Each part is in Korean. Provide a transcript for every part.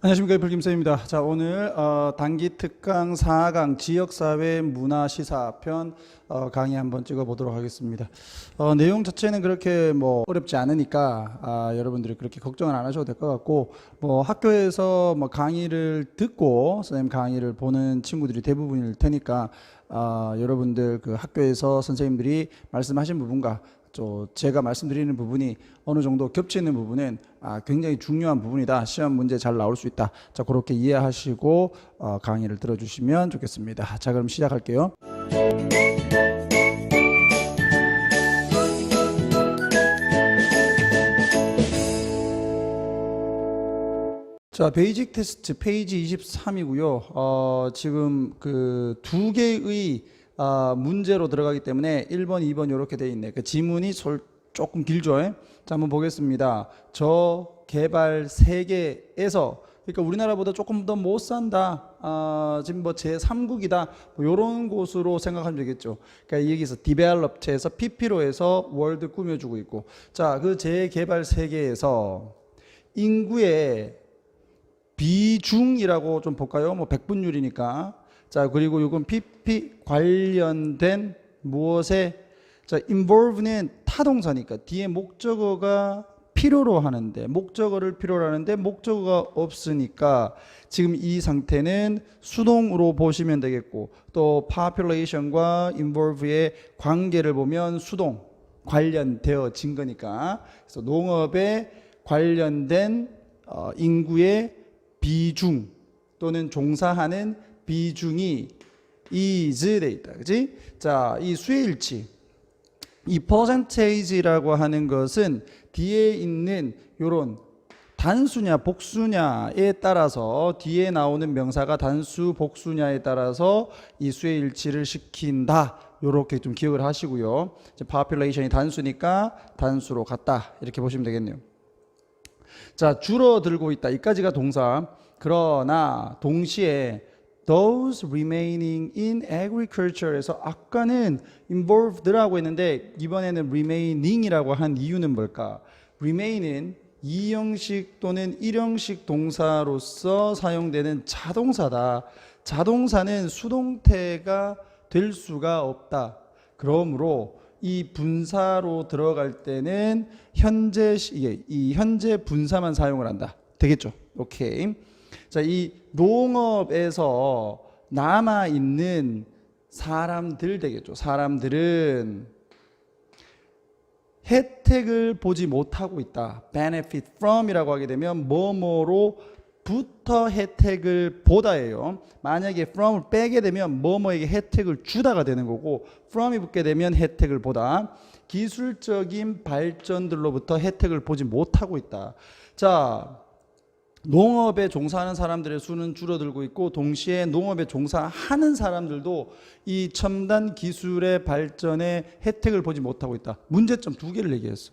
안녕하십니까, 불김쌤입니다. 자, 오늘 단기 특강 4강 지역사회 문화시사편 강의 한번 찍어보도록 하겠습니다. 내용 자체는 그렇게 뭐 어렵지 않으니까 여러분들이 그렇게 걱정은 안 하셔도 될 것 같고, 뭐 학교에서 뭐 강의를 듣고 선생님 강의를 보는 친구들이 대부분일 테니까 여러분들 그 학교에서 선생님들이 말씀하신 부분과 제가 말씀드리는 부분이 어느 정도 겹치는 부분은 굉장히 중요한 부분이다. 시험 문제 잘 나올 수 있다. 자, 그렇게 이해하시고 강의를 들어주시면 좋겠습니다. 자, 그럼 시작할게요. 자, 베이직 테스트 페이지 23이고요. 지금 그 두 개의 문제로 들어가기 때문에 1번, 2번 이렇게 돼 있네. 그 지문이 조금 길죠. 자, 한번 보겠습니다. 저 개발 세계에서, 그러니까 우리나라보다 조금 더 못 산다. 지금 뭐 제3국이다. 뭐 이런 곳으로 생각하면 되겠죠. 그러니까 여기서 디벨롭체에서 PP로 해서 월드 꾸며주고 있고, 자, 그 재개발 세계에서 인구의 비중이라고 좀 볼까요? 뭐 백분율이니까. 자, 그리고 이건 PP 관련된 무엇에, 자, involve는 타동사니까 뒤에 목적어가 필요로 하는데, 목적어를 필요로 하는데 목적어가 없으니까 지금 이 상태는 수동으로 보시면 되겠고, 또 population과 involve의 관계를 보면 수동 관련되어진 거니까, 그래서 농업에 관련된 인구의 비중 또는 종사하는 비중이 is 돼 있다. 그지? 자, 이 수혜일치, 이 percentage라고 하는 것은 뒤에 있는 요런 단수냐 복수냐에 따라서, 뒤에 나오는 명사가 단수 복수냐에 따라서 이 수혜일치를 시킨다. 요렇게 좀 기억을 하시고요. population이 단수니까 단수로 갔다. 이렇게 보시면 되겠네요. 자, 줄어들고 있다. 이까지가 동사. 그러나 동시에 those remaining in agriculture에서 아까는 involved라고 했는데 이번에는 remaining이라고 한 이유는 뭘까? remain은 이형식 또는 일형식 동사로서 사용되는 자동사다. 자동사는 수동태가 될 수가 없다. 그러므로 이 분사로 들어갈 때는 이 현재 분사만 사용을 한다. 되겠죠? 오케이. 자, 이 농업에서 남아 있는 사람들 되겠죠. 사람들은 혜택을 보지 못하고 있다. benefit from이라고 하게 되면 뭐뭐로부터 혜택을 보다예요. 만약에 from을 빼게 되면 뭐뭐에게 혜택을 주다가 되는 거고, from이 붙게 되면 혜택을 보다. 기술적인 발전들로부터 혜택을 보지 못하고 있다. 자, 농업에 종사하는 사람들의 수는 줄어들고 있고, 동시에 농업에 종사하는 사람들도 이 첨단 기술의 발전에 혜택을 보지 못하고 있다. 문제점 두 개를 얘기했어.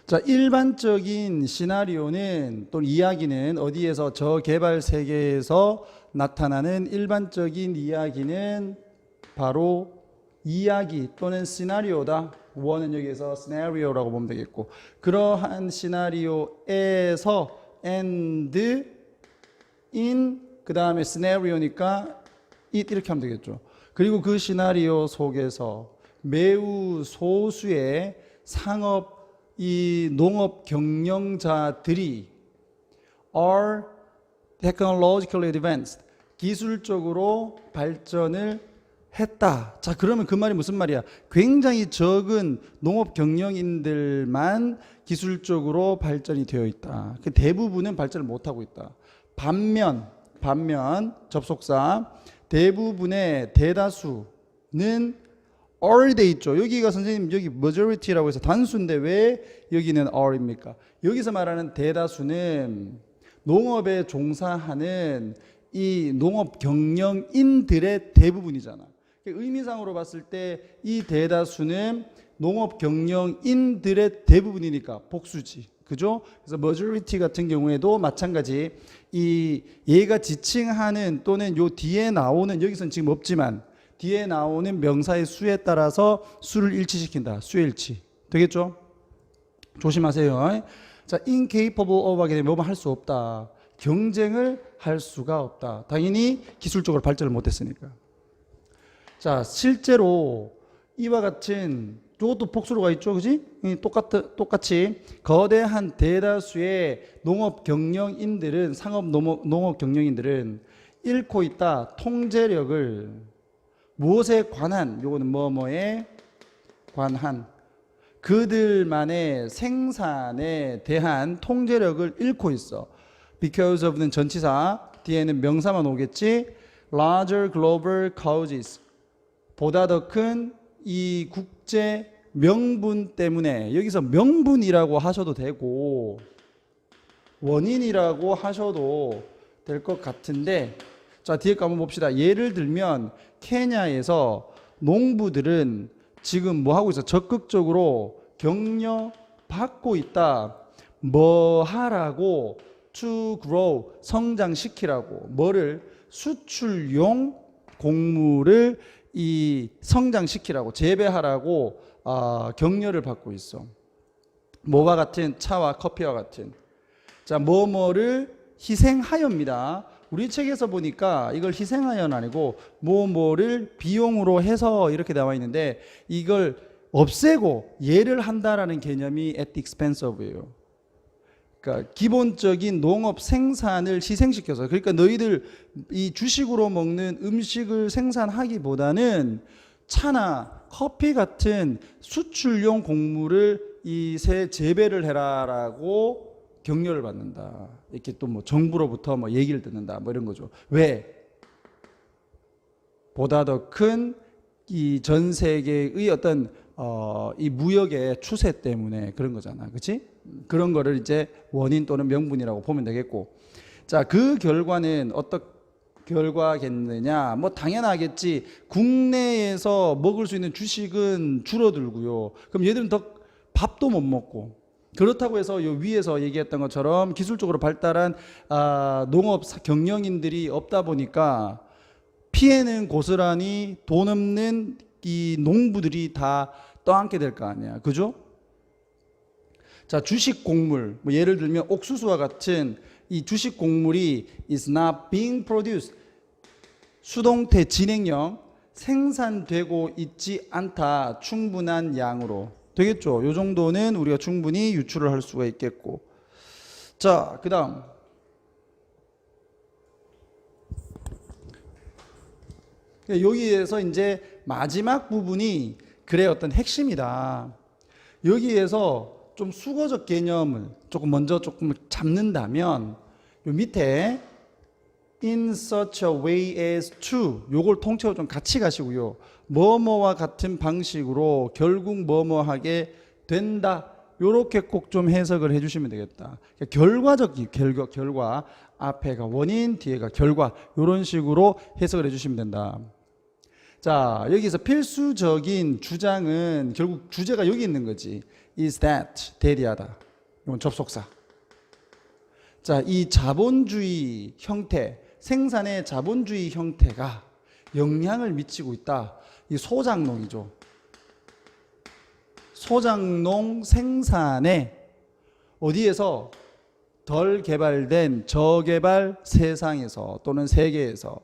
자, 일반적인 시나리오는 또 이야기는 어디에서, 저 개발 세계에서 나타나는 일반적인 이야기는 바로 이야기 또는 시나리오다. 원은 여기에서 시나리오라고 보면 되겠고, 그러한 시나리오에서 and in 그 다음에 시나리오니까 it 이렇게 하면 되겠죠. 그리고 그 시나리오 속에서 매우 소수의 이 농업 경영자들이 are technologically advanced, 기술적으로 발전을 했다. 자, 그러면 그 말이 무슨 말이야? 굉장히 적은 농업 경영인들만 기술적으로 발전이 되어 있다. 그 대부분은 발전을 못하고 있다. 반면 접속사 대부분의 대다수는 all 돼 있죠. 여기가 선생님 여기 majority라고 해서 단수인데 왜 여기는 all입니까? 여기서 말하는 대다수는 농업에 종사하는 이 농업 경영인들의 대부분이잖아. 의미상으로 봤을 때 이 대다수는 농업 경영인들의 대부분이니까 복수지. 그죠? 그래서 majority 같은 경우에도 마찬가지, 이 얘가 지칭하는 또는 요 뒤에 나오는, 여기서는 지금 없지만 뒤에 나오는 명사의 수에 따라서 수를 일치시킨다. 수의 일치. 되겠죠? 조심하세요. 자, incapable of 하게 되면 뭐만 할 수 없다. 경쟁을 할 수가 없다. 당연히 기술적으로 발전을 못했으니까. 자, 실제로 이와 같은 이것도 복수로가 있죠, 그지? 똑같이 거대한 대다수의 농업 경영인들은 농업 경영인들은 잃고 있다. 통제력을 무엇에 관한? 요거는 뭐뭐에 관한 그들만의 생산에 대한 통제력을 잃고 있어. Because of는 전치사, 뒤에는 명사만 오겠지. Larger global causes, 보다 더 큰 이 국제 명분 때문에, 여기서 명분이라고 하셔도 되고 원인이라고 하셔도 될 것 같은데, 자, 뒤에 거 한번 봅시다. 예를 들면 케냐에서 농부들은 지금 뭐 하고 있어? 적극적으로 격려 받고 있다. 뭐 하라고? To grow, 성장시키라고. 뭐를? 수출용 곡물을 이 성장시키라고, 재배하라고 격려를 받고 있어. 뭐와 같은? 차와 커피와 같은. 자, 뭐뭐를 희생하여입니다. 우리 책에서 보니까 이걸 희생하여는 아니고 뭐뭐를 비용으로 해서 이렇게 나와 있는데, 이걸 없애고 예를 한다라는 개념이 at the expense of예요. 그러니까 기본적인 농업 생산을 희생시켜서, 그러니까 너희들 이 주식으로 먹는 음식을 생산하기보다는 차나 커피 같은 수출용 곡물을 재배를 해라라고 격려를 받는다. 이렇게 또 뭐 정부로부터 뭐 얘기를 듣는다. 뭐 이런 거죠. 왜? 보다 더 큰 이 전 세계의 어떤 이 무역의 추세 때문에 그런 거잖아. 그렇지? 그런 거를 이제 원인 또는 명분이라고 보면 되겠고. 자, 그 결과는 어떤 결과겠느냐? 뭐 당연하겠지. 국내에서 먹을 수 있는 주식은 줄어들고요. 그럼 얘들은 더 밥도 못 먹고. 그렇다고 해서 요 위에서 얘기했던 것처럼 기술적으로 발달한 농업 경영인들이 없다 보니까 피해는 고스란히 돈 없는 이 농부들이 다 떠안게 될 거 아니야. 그죠? 자, 주식 곡물, 뭐 예를 들면 옥수수와 같은 이 주식 곡물이 is not being produced, 수동태 진행형, 생산되고 있지 않다. 충분한 양으로. 되겠죠? 요 정도는 우리가 충분히 유출을 할 수가 있겠고. 자, 그 다음. 여기에서 이제 마지막 부분이 그래 어떤 핵심이다. 여기에서 좀 수거적 개념을 먼저 잡는다면, 요 밑에 in such a way as to, 요걸 통째로 좀 같이 가시고요. 뭐뭐와 같은 방식으로 결국 뭐뭐 하게 된다. 요렇게 꼭 좀 해석을 해주시면 되겠다. 결과적 결과, 앞에가 원인, 뒤에가 결과, 요런 식으로 해석을 해주시면 된다. 자, 여기서 필수적인 주장은 결국 주제가 여기 있는 거지. is that, 대리하다. 이건 접속사. 자, 이 자본주의 형태, 생산의 자본주의 형태가 영향을 미치고 있다. 이 소작농이죠. 소작농 생산에 어디에서? 덜 개발된 저개발 세상에서 또는 세계에서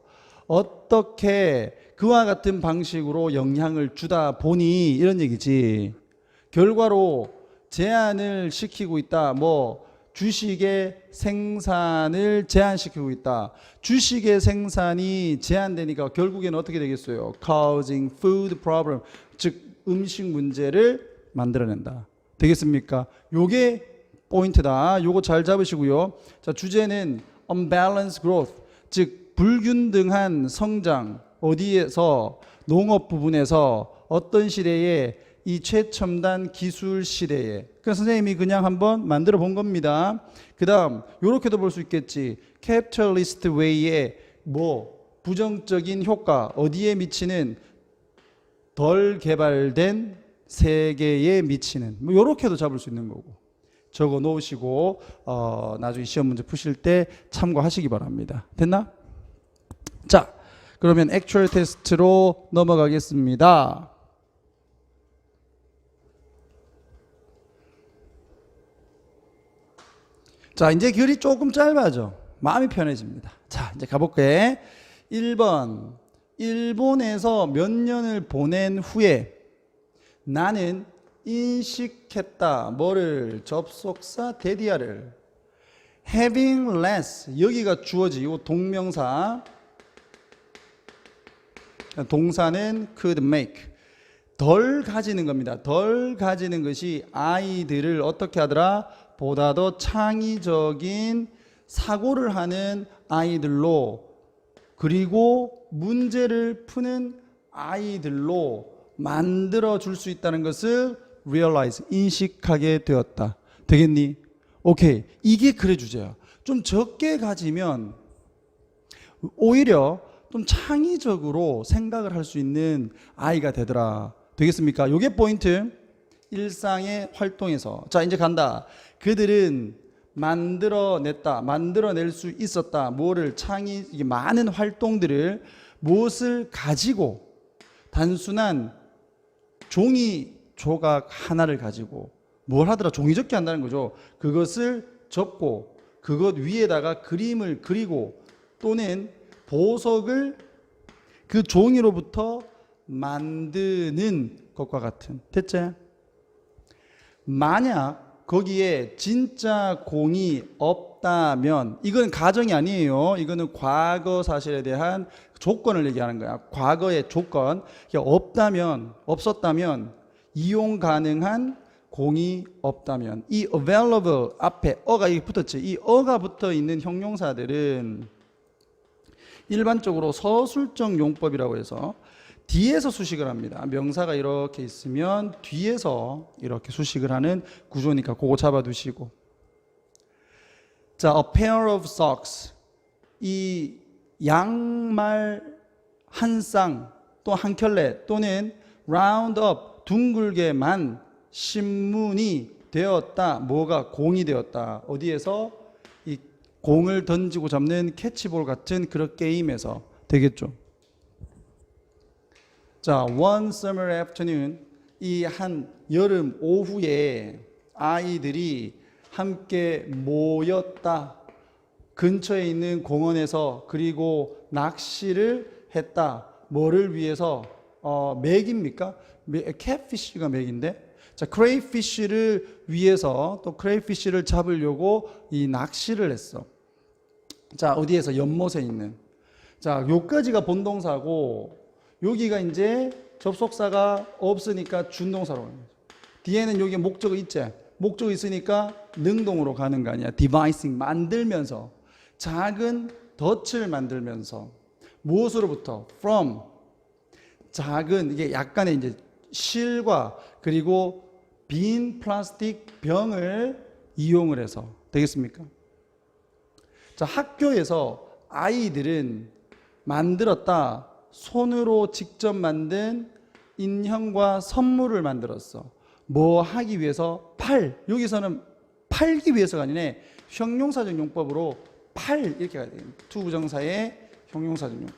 어떻게 그와 같은 방식으로 영향을 주다 보니 이런 얘기지. 결과로 제한을 시키고 있다. 뭐 주식의 생산을 제한시키고 있다. 주식의 생산이 제한되니까 결국에는 어떻게 되겠어요? Causing food problem, 즉 음식 문제를 만들어낸다. 되겠습니까? 요게 포인트다. 요거 잘 잡으시고요. 자, 주제는 unbalanced growth, 즉 불균등한 성장. 어디에서? 농업 부분에서. 어떤 시대에? 이 최첨단 기술 시대에. 그래서 선생님이 그냥 한번 만들어 본 겁니다. 그 다음 요렇게도 볼 수 있겠지. capitalist way의 뭐 부정적인 효과, 어디에 미치는? 덜 개발된 세계에 미치는. 뭐 요렇게도 잡을 수 있는 거고. 적어 놓으시고 나중에 시험 문제 푸실 때 참고하시기 바랍니다. 됐나? 자, 그러면 액츄얼 테스트로 넘어가겠습니다. 자, 이제 글이 조금 짧아져. 마음이 편해집니다. 자, 이제 가볼게. 1번. 일본에서 몇 년을 보낸 후에 나는 인식했다. 뭐를? 접속사 데디아를. having less. 여기가 주어지고 동명사. 동사는 could make. 덜 가지는 겁니다. 덜 가지는 것이 아이들을 어떻게 하더라? 보다 더 창의적인 사고를 하는 아이들로, 그리고 문제를 푸는 아이들로 만들어 줄 수 있다는 것을 realize, 인식하게 되었다. 되겠니? 오케이. 이게 글의 주제야. 좀 적게 가지면 오히려 좀 창의적으로 생각을 할 수 있는 아이가 되더라. 되겠습니까? 요게 포인트. 일상의 활동에서. 자, 이제 간다. 그들은 만들어냈다. 만들어낼 수 있었다. 뭐를? 많은 활동들을, 무엇을 가지고, 단순한 종이 조각 하나를 가지고 뭘 하더라? 종이접기 한다는 거죠. 그것을 접고 그것 위에다가 그림을 그리고 또는 보석을 그 종이로부터 만드는 것과 같은. 됐지? 만약 거기에 진짜 공이 없다면, 이건 가정이 아니에요. 이거는 과거 사실에 대한 조건을 얘기하는 거야. 과거의 조건. 없다면, 없었다면, 이용 가능한 공이 없다면. 이 available 앞에 어가 이게 붙었지. 이 어가 붙어 있는 형용사들은 일반적으로 서술적 용법이라고 해서 뒤에서 수식을 합니다. 명사가 이렇게 있으면 뒤에서 이렇게 수식을 하는 구조니까 그거 잡아두시고. 자, a pair of socks. 이 양말 한 쌍 또 한 켤레 또는 round up 둥글게만 신문이 되었다. 뭐가? 공이 되었다. 어디에서? 이 공을 던지고 잡는 캐치볼 같은 그런 게임에서 되겠죠. 자, one summer afternoon. 이 한 여름 오후에 아이들이 함께 모였다. 근처에 있는 공원에서. 그리고 낚시를 했다. 뭐를 위해서? 맥입니까? catfish가 맥인데. 자, crayfish를 위해서, 또 crayfish를 잡으려고 이 낚시를 했어. 자, 어디에서? 연못에 있는. 자, 요까지가 본동사고, 여기가 이제 접속사가 없으니까 준동사로 가는 거죠. 뒤에는 여기 목적어 있지. 목적어 있으니까 능동으로 가는 거 아니야. devising, 만들면서. 작은 덫을 만들면서. 무엇으로부터? from. 작은, 이게 약간의 이제 실과 그리고 빈 플라스틱 병을 이용을 해서. 되겠습니까? 자, 학교에서 아이들은 만들었다. 손으로 직접 만든 인형과 선물을 만들었어. 뭐 하기 위해서? 여기서는 팔기 위해서가 아니네. 형용사적 용법으로 이렇게 가야 돼요. 투부정사의 형용사적 용법.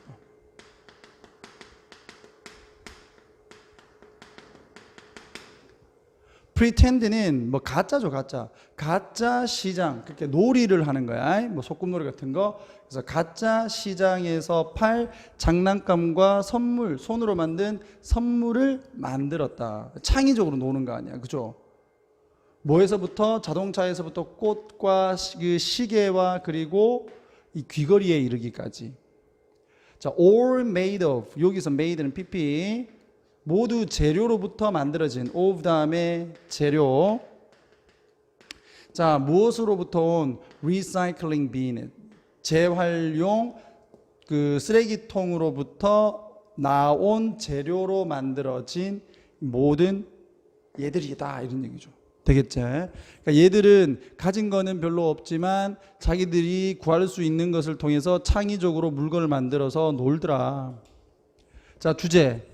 pretend는 뭐 가짜죠, 가짜. 가짜 시장, 그렇게 놀이를 하는 거야. 뭐 소꿉놀이 같은 거. 그래서 가짜 시장에서 팔 장난감과 선물, 손으로 만든 선물을 만들었다. 창의적으로 노는 거 아니야, 그죠? 뭐에서부터? 자동차에서부터 꽃과 그 시계와 그리고 이 귀걸이에 이르기까지. 자, all made of. 여기서 made는 pp. 모두 재료로부터 만들어진. of 다음에 재료. 자, 무엇으로부터 온? recycling bin. 재활용 그 쓰레기통으로부터 나온 재료로 만들어진 모든 얘들이다. 이런 얘기죠. 되겠지? 그러니까 얘들은 가진 거는 별로 없지만 자기들이 구할 수 있는 것을 통해서 창의적으로 물건을 만들어서 놀더라. 자, 주제.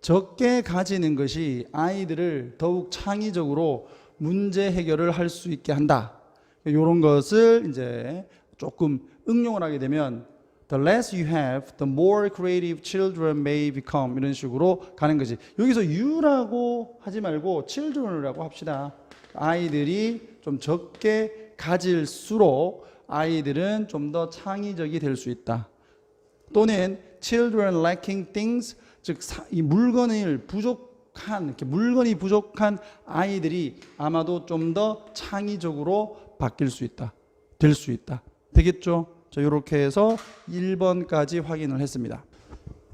적게 가지는 것이 아이들을 더욱 창의적으로 문제 해결을 할 수 있게 한다. 이런 것을 이제 조금 응용을 하게 되면 The less you have, the more creative children may become. 이런 식으로 가는 거지. 여기서 you라고 하지 말고 children이라고 합시다. 아이들이 좀 적게 가질수록 아이들은 좀 더 창의적이 될 수 있다. 또는 children lacking things, 즉 이 물건이 부족한 아이들이 아마도 좀 더 창의적으로 바뀔 수 있다. 될 수 있다. 되겠죠? 자, 이렇게 해서 1번까지 확인을 했습니다.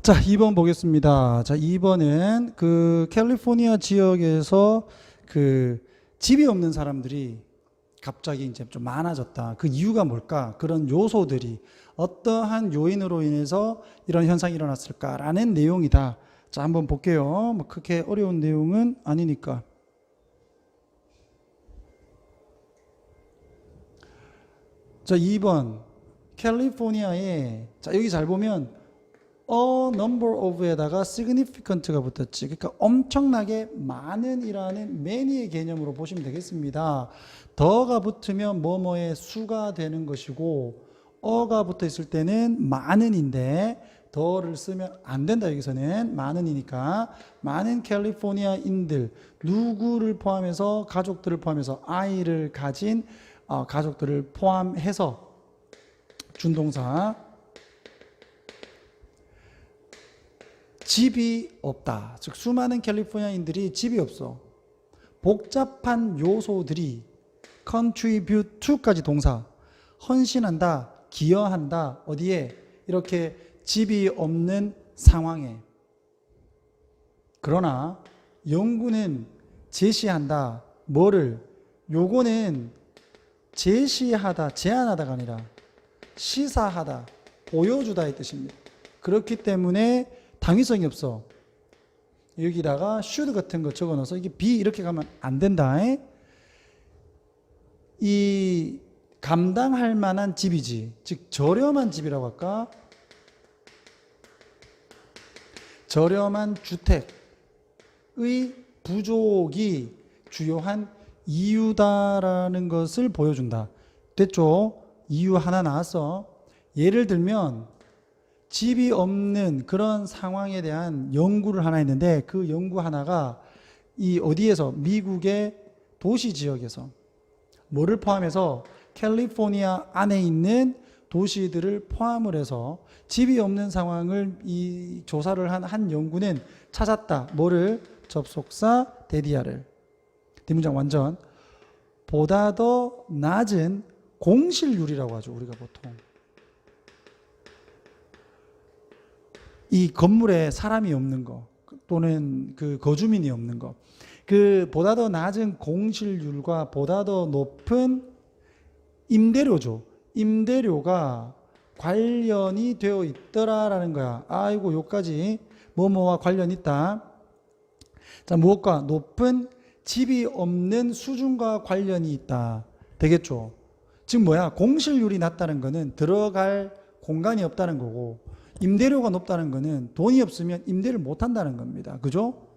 자, 2번 보겠습니다. 자, 2번은 그 캘리포니아 지역에서 그 집이 없는 사람들이 갑자기 이제 좀 많아졌다. 그 이유가 뭘까? 그런 요소들이 어떠한 요인으로 인해서 이런 현상이 일어났을까라는 내용이다. 자, 한번 볼게요. 뭐 그렇게 어려운 내용은 아니니까. 자, 2번. 캘리포니아에, 자, 여기 잘 보면 a number of에다가 significant가 붙었지. 그러니까 엄청나게 많은이라는 many의 개념으로 보시면 되겠습니다. 더가 붙으면 뭐뭐의 수가 되는 것이고 어가 붙어 있을 때는 많은인데 더를 쓰면 안 된다. 여기서는 많은이니까 많은 캘리포니아인들, 누구를 포함해서 가족들을 포함해서 아이를 가진 가족들을 포함해서 준동사 집이 없다. 즉 수많은 캘리포니아인들이 집이 없어. 복잡한 요소들이 contribute to까지 동사 헌신한다, 기여한다. 어디에? 이렇게 집이 없는 상황에. 그러나 연구는 제시한다. 뭐를? 요거는 제시하다, 제안하다가 아니라 시사하다, 보여주다의 뜻입니다. 그렇기 때문에 당위성이 없어. 여기다가 should 같은 거 적어 넣어서 이게 be 이렇게 가면 안 된다. 이 감당할 만한 집이지. 즉 저렴한 집이라고 할까? 저렴한 주택의 부족이 주요한 이유다라는 것을 보여준다. 됐죠? 이유 하나 나왔어. 예를 들면 집이 없는 그런 상황에 대한 연구를 하나 했는데 그 연구 하나가 이 어디에서 미국의 도시 지역에서 뭐를 포함해서 캘리포니아 안에 있는 도시들을 포함을 해서 집이 없는 상황을 이 조사를 한 연구는 찾았다. 뭐를? 접속사 데디아를. 뒷문장 완전. 보다 더 낮은 공실률이라고 하죠. 우리가 보통. 이 건물에 사람이 없는 거 또는 그 거주민이 없는 거. 그 보다 더 낮은 공실률과 보다 더 높은 임대료죠. 임대료가 관련이 되어 있더라라는 거야. 아이고 요까지 뭐뭐와 관련 있다. 자, 무엇과? 높은 집이 없는 수준과 관련이 있다. 되겠죠. 즉 뭐야? 공실률이 낮다는 거는 들어갈 공간이 없다는 거고 임대료가 높다는 거는 돈이 없으면 임대를 못 한다는 겁니다. 그죠?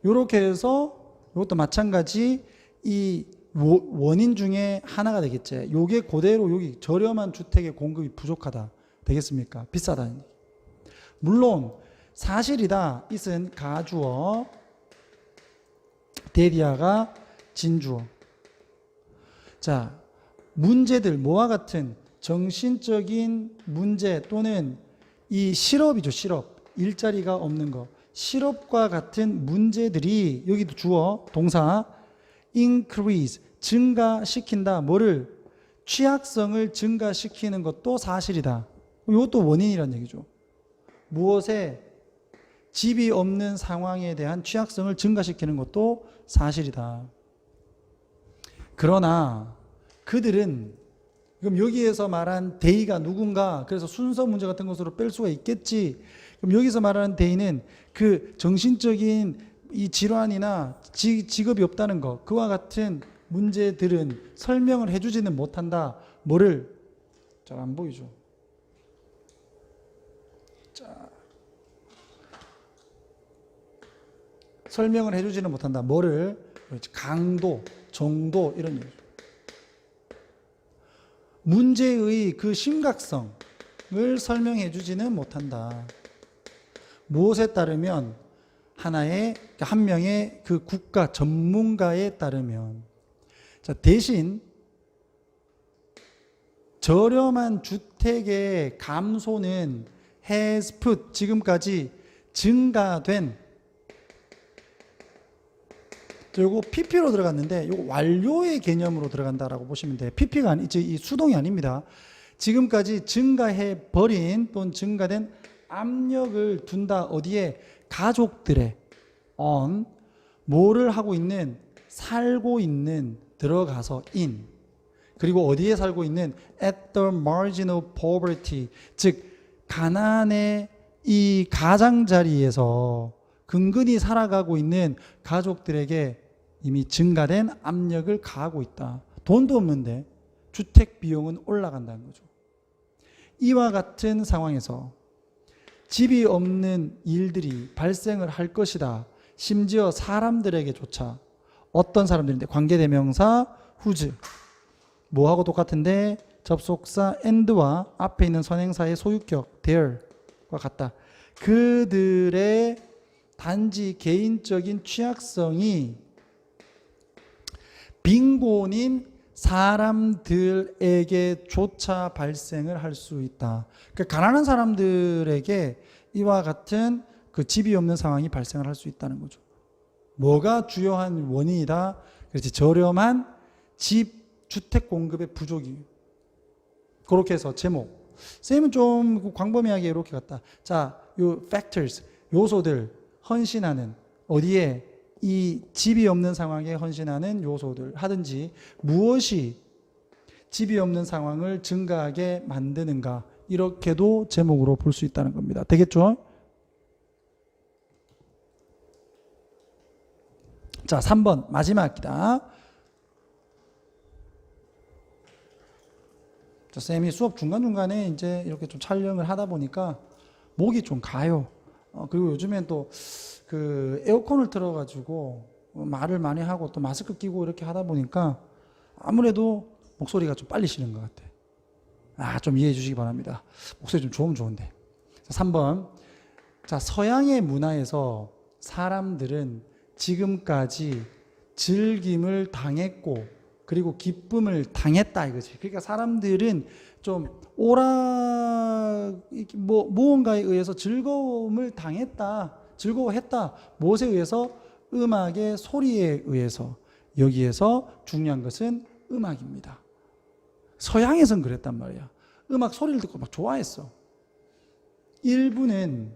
요렇게 해서 이것도 마찬가지 이 원인 중에 하나가 되겠지. 요게 그대로 여기 저렴한 주택의 공급이 부족하다. 되겠습니까? 비싸다. 물론 사실이다. it은 가주어, 데디아가 진주어. 자, 문제들 뭐와 같은 정신적인 문제 또는 이 실업이죠. 실업. 일자리가 없는 거. 실업과 같은 문제들이 여기도 주어 동사 increase 증가시킨다. 뭐를? 취약성을 증가시키는 것도 사실이다. 이것도 원인이란 얘기죠. 무엇에? 집이 없는 상황에 대한 취약성을 증가시키는 것도 사실이다. 그러나 그들은 그럼 여기에서 말한 데이가 누군가? 그래서 순서 문제 같은 것으로 뺄 수가 있겠지. 그럼 여기서 말하는 데이는 그 정신적인 이 질환이나 직업이 없다는 것, 그와 같은 문제들은 설명을 해주지는 못한다. 뭐를? 잘 안 보이죠? 자, 설명을 해주지는 못한다. 뭐를? 강도, 정도 이런 얘기죠. 문제의 그 심각성, 설명해 주지는 못한다. 무엇에 따르면 한 명의 그 국가 전문가에 따르면. 자, 대신 저렴한 주택의 감소는 has put 지금까지 증가된. 요거 PP로 들어갔는데 요거 완료의 개념으로 들어간다라고 보시면 돼요. PP가 아니지, 이 수동이 아닙니다. 지금까지 증가해 버린 또는 증가된 압력을 둔다. 어디에? 가족들의 on 뭐를 하고 있는? 살고 있는, 들어가서 in. 그리고 어디에 살고 있는? at the margin of poverty. 즉 가난의 이 가장자리에서 근근히 살아가고 있는 가족들에게 이미 증가된 압력을 가하고 있다. 돈도 없는데 주택 비용은 올라간다는 거죠. 이와 같은 상황에서 집이 없는 일들이 발생을 할 것이다. 심지어 사람들에게조차. 어떤 사람들인데? 관계대명사 whose 뭐하고 똑같은데? 접속사 and와 앞에 있는 선행사의 소유격 their과 같다. 그들의 단지 개인적인 취약성이 빈곤인 사람들에게조차 발생을 할 수 있다. 그러니까 가난한 사람들에게 이와 같은 그 집이 없는 상황이 발생을 할 수 있다는 거죠. 뭐가 주요한 원인이다? 그렇지, 저렴한 주택 공급의 부족이. 그렇게 해서 제목. 쌤은 좀 광범위하게 이렇게 갔다. 자, 요 factors, 요소들, 헌신하는, 어디에? 이 집이 없는 상황에 헌신하는 요소들 하든지 무엇이 집이 없는 상황을 증가하게 만드는가, 이렇게도 제목으로 볼 수 있다는 겁니다. 되겠죠? 자, 3번 마지막이다. 자, 쌤이 수업 중간중간에 이제 이렇게 좀 촬영을 하다 보니까 목이 좀 가요. 그리고 요즘엔 또 그 에어컨을 틀어가지고 말을 많이 하고 또 마스크 끼고 이렇게 하다 보니까 아무래도 목소리가 좀 빨리 쉬는 것 같아. 좀 이해해 주시기 바랍니다. 목소리 좀 좋으면 좋은데. 자, 3번. 자, 서양의 문화에서 사람들은 지금까지 즐김을 당했고 그리고 기쁨을 당했다 이거지. 그러니까 사람들은 좀 무언가에 의해서 즐거움을 당했다, 즐거워했다. 무엇에 의해서? 음악의 소리에 의해서. 여기에서 중요한 것은 음악입니다. 서양에선 그랬단 말이야. 음악 소리를 듣고 막 좋아했어. 일부는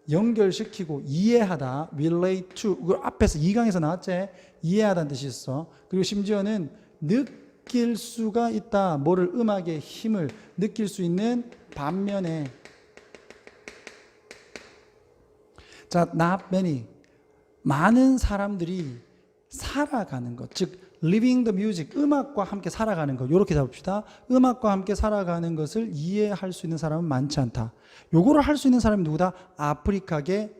연결시키고 이해하다, relate to, 그 앞에서 2강에서 나왔지? 이해하다는 뜻이 있어. 그리고 심지어는 느낄 수가 있다. 뭐를? 음악의 힘을 느낄 수 있는 반면에, 자, not many, 많은 사람들이 살아가는 것, 즉 living the music, 음악과 함께 살아가는 것, 이렇게 잡읍시다. 음악과 함께 살아가는 것을 이해할 수 있는 사람은 많지 않다. 요거를 할 수 있는 사람이 누구다? 아프리카의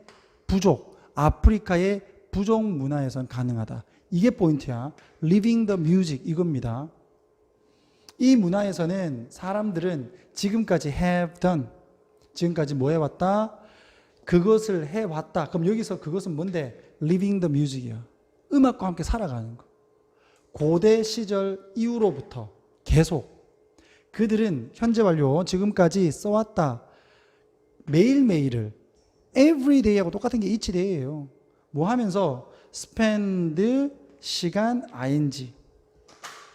부족 문화에선 가능하다. 이게 포인트야. living the music, 이겁니다. 이 문화에서는 사람들은 지금까지 have done, 지금까지 뭐 해왔다? 그것을 해왔다. 그럼 여기서 그것은 뭔데? living the music이야. 음악과 함께 살아가는 거. 고대 시절 이후로부터 계속 그들은 현재 완료 지금까지 써왔다. 매일매일을 everyday하고 똑같은 게 each day예요. 뭐 하면서? spend 시간 ing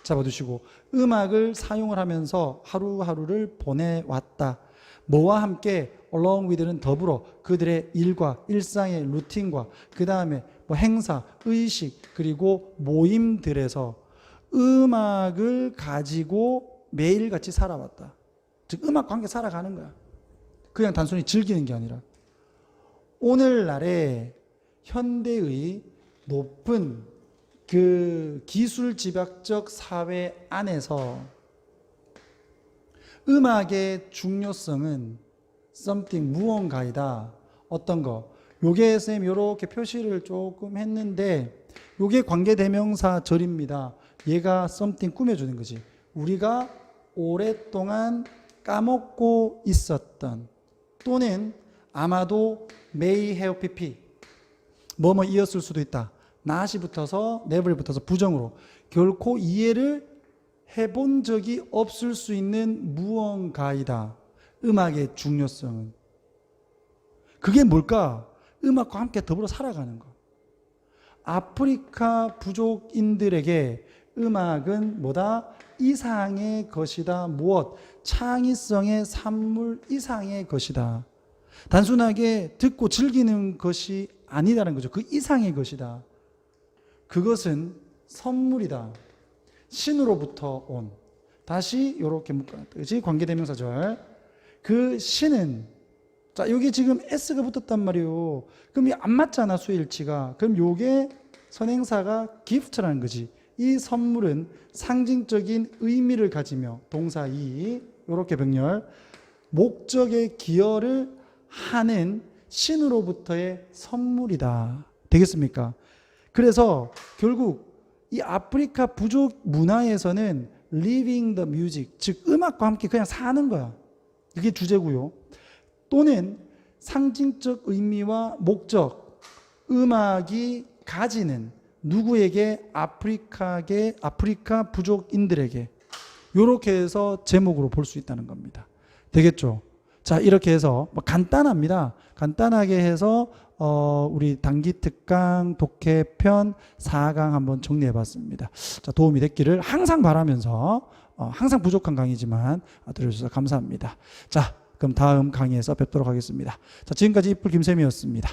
잡아두시고 음악을 사용을 하면서 하루하루를 보내왔다. 뭐와 함께? along with는 더불어 그들의 일과 일상의 루틴과 그 다음에 뭐 행사, 의식 그리고 모임들에서 음악을 가지고 매일같이 살아왔다. 즉 음악과 함께 살아가는 거야. 그냥 단순히 즐기는 게 아니라. 오늘날의 현대의 높은 그 기술 집약적 사회 안에서 음악의 중요성은 something, 무언가이다. 어떤 거? 요게 쌤 요렇게 표시를 조금 했는데 요게 관계대명사 절입니다. 얘가 something 꾸며주는 거지. 우리가 오랫동안 까먹고 있었던 또는 아마도 may have pp 뭐뭐 이었을 수도 있다. not이 붙어서 never이 붙어서 부정으로 결코 이해를 해본 적이 없을 수 있는 무언가이다. 음악의 중요성은. 그게 뭘까? 음악과 함께 더불어 살아가는 것. 아프리카 부족인들에게 음악은 뭐다? 이상의 것이다. 무엇? 창의성의 산물 이상의 것이다. 단순하게 듣고 즐기는 것이 아니다는 거죠. 그 이상의 것이다. 그것은 선물이다. 신으로부터 온. 다시 이렇게 묶어놨듯이 관계대명사절. 그 신은, 자, 여기 지금 S가 붙었단 말이에요. 그럼 이 안 맞잖아, 수일치가. 그럼 요게 선행사가 gift라는 거지. 이 선물은 상징적인 의미를 가지며 동사 이, 요렇게 병렬. 목적의 기여를 하는 신으로부터의 선물이다. 되겠습니까? 그래서 결국 이 아프리카 부족 문화에서는 living the music, 즉 음악과 함께 그냥 사는 거야. 그게 주제고요. 또는 상징적 의미와 목적, 음악이 가지는 누구에게? 아프리카 부족인들에게. 이렇게 해서 제목으로 볼 수 있다는 겁니다. 되겠죠? 자, 이렇게 해서 간단합니다. 간단하게 해서 우리 단기 특강 독해편 4강 한번 정리해 봤습니다. 자, 도움이 됐기를 항상 바라면서 항상 부족한 강의지만 들어주셔서 감사합니다. 자, 그럼 다음 강의에서 뵙도록 하겠습니다. 자, 지금까지 이풀 김쌤이었습니다.